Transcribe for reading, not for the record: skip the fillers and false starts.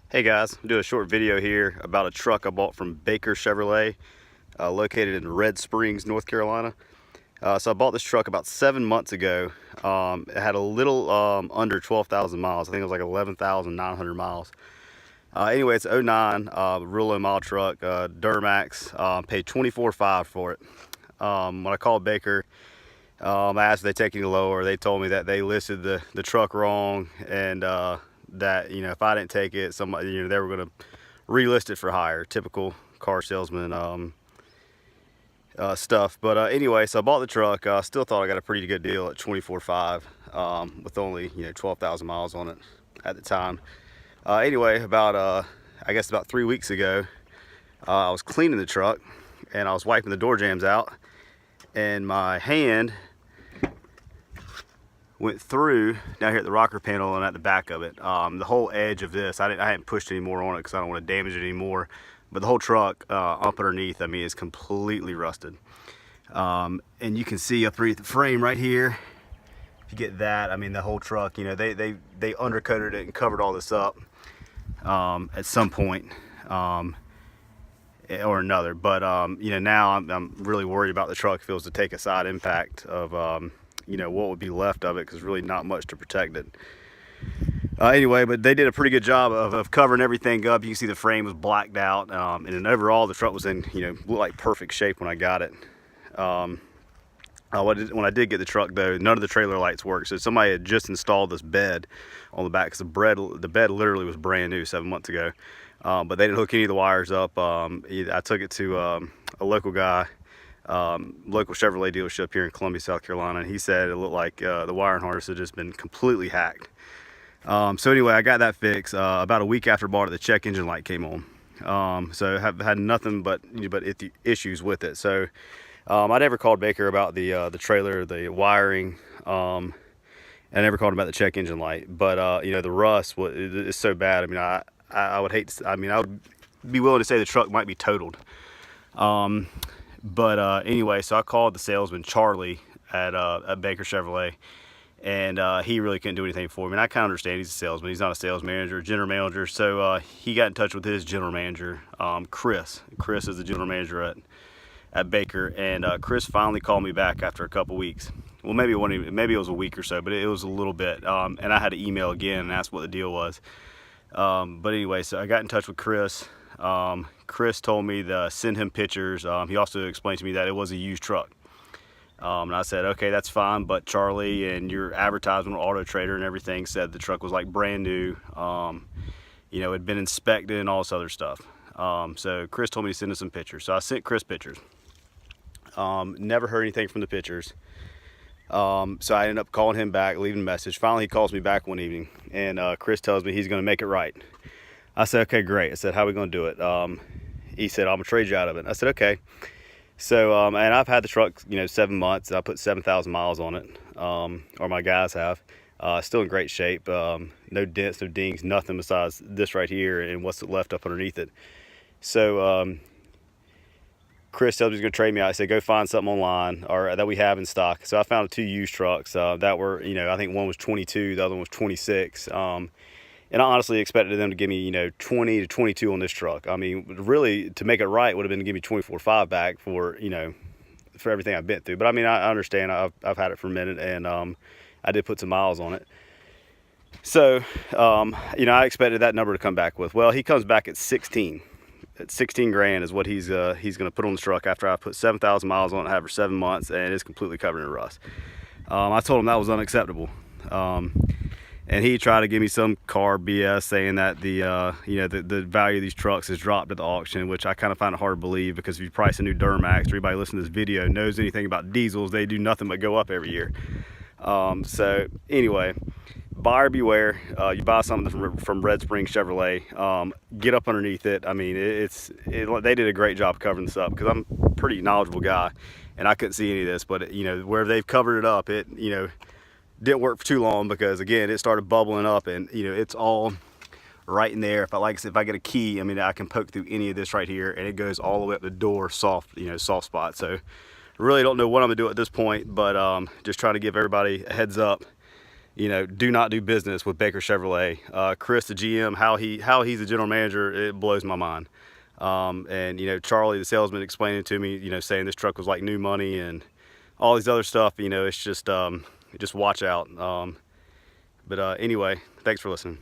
Hey guys, I'm doing a short video here about a truck I bought from Baker Chevrolet, located in Red Springs, North Carolina. So I bought this truck about 7 months ago. It had a little under 12,000 miles. I think it was like 11,900 miles. Anyway, it's 09, real low mile truck, Duramax. Paid $24,500 for it. When I called Baker, I asked if they take any lower. They told me that they listed the truck wrong, and that if I didn't take it, somebody they were going to relist it for higher. Typical car salesman stuff. But anyway, so I bought the truck. Still thought I got a pretty good deal at $24,500 with only 12,000 miles on it at the time. Anyway, about I guess about 3 weeks ago, I was cleaning the truck and I was wiping the door jambs out, and my hand went through down here at the rocker panel and at the back of it. The whole edge of this, I hadn't pushed any more on it because I don't want to damage it anymore. But the whole truck up underneath, I mean, is completely rusted. And you can see up underneath the frame right here. If you get that, I mean, the whole truck, they undercoated it and covered all this up at some point or another. But now I'm really worried about the truck if it was to take a side impact of what would be left of it, because really not much to protect it. Anyway, but they did a pretty good job of covering everything up. You can see the frame was blacked out, and then overall the truck was in looked like perfect shape when I got it. When I did get the truck though, none of the trailer lights worked. So somebody had just installed this bed on the back, because the bed literally was brand new 7 months ago. But they didn't hook any of the wires up. I took it to a local guy, local Chevrolet dealership here in Columbia, South Carolina, and he said it looked like the wiring harness had just been completely hacked. So anyway, I got that fixed. About a week after I bought it, the check engine light came on. So I have had nothing but issues with it. So I never called Baker about the trailer, the wiring. I never called him about the check engine light. But the rust is so bad. I mean, I would hate to, I would be willing to say the truck might be totaled. Anyway, so I called the salesman, Charlie, at Baker Chevrolet, and he really couldn't do anything for me. And I kind of understand, he's a salesman. He's not a sales manager, general manager. So he got in touch with his general manager, Chris. Chris is the general manager at Baker, and Chris finally called me back after a couple weeks. Well, maybe it was a week or so, but it was a little bit. And I had to email again and ask what the deal was. But anyway, so I got in touch with Chris. Chris told me to send him pictures. He also explained to me that it was a used truck. And I said, okay, that's fine, but Charlie and your advertisement on Auto Trader and everything said the truck was like brand new. It'd been inspected and all this other stuff. So Chris told me to send him some pictures. So I sent Chris pictures. Never heard anything from the pictures. So I ended up calling him back, leaving a message. Finally, he calls me back one evening, and Chris tells me he's going to make it right. I said, okay, great. I said, how are we going to do it? He said, I'm going to trade you out of it. I said, okay. So, and I've had the truck, 7 months. I put 7,000 miles on it, or my guys have. Still in great shape. No dents, no dings, nothing besides this right here and what's left up underneath it. So, Chris tells me he's going to trade me out. I said, go find something online or that we have in stock. So I found 2 used trucks that were, I think one was 22, the other one was 26. And I honestly expected them to give me, 20 to 22 on this truck. I mean, really, to make it right would have been to give me 24,500 back for, for everything I've been through. But I mean, I understand. I've had it for a minute, and I did put some miles on it. So, I expected that number to come back with. Well, he comes back at 16. At 16 grand is what he's going to put on the truck after I put 7,000 miles on it, have for 7 months, and it's completely covered in rust. I told him that was unacceptable. And he tried to give me some car BS saying that the value of these trucks has dropped at the auction, which I kind of find it hard to believe, because if you price a new Duramax, everybody listening to this video knows anything about diesels, they do nothing but go up every year. So anyway, buyer beware. You buy something from Red Springs Chevrolet, get up underneath it. I mean, they did a great job covering this up, because I'm a pretty knowledgeable guy and I couldn't see any of this, but where they've covered it up, it didn't work for too long, because again, it started bubbling up, and it's all right in there. If I get a key, I mean, I can poke through any of this right here, and it goes all the way up the door, soft spot. So I really don't know what I'm gonna do at this point, but just trying to give everybody a heads up you know, do not do business with Baker Chevrolet. Chris, the GM, how he's the general manager, it blows my mind. And you know, Charlie, the salesman, explaining to me, you know, saying this truck was like new money and all these other stuff. You know, it's just watch out. But anyway, thanks for listening.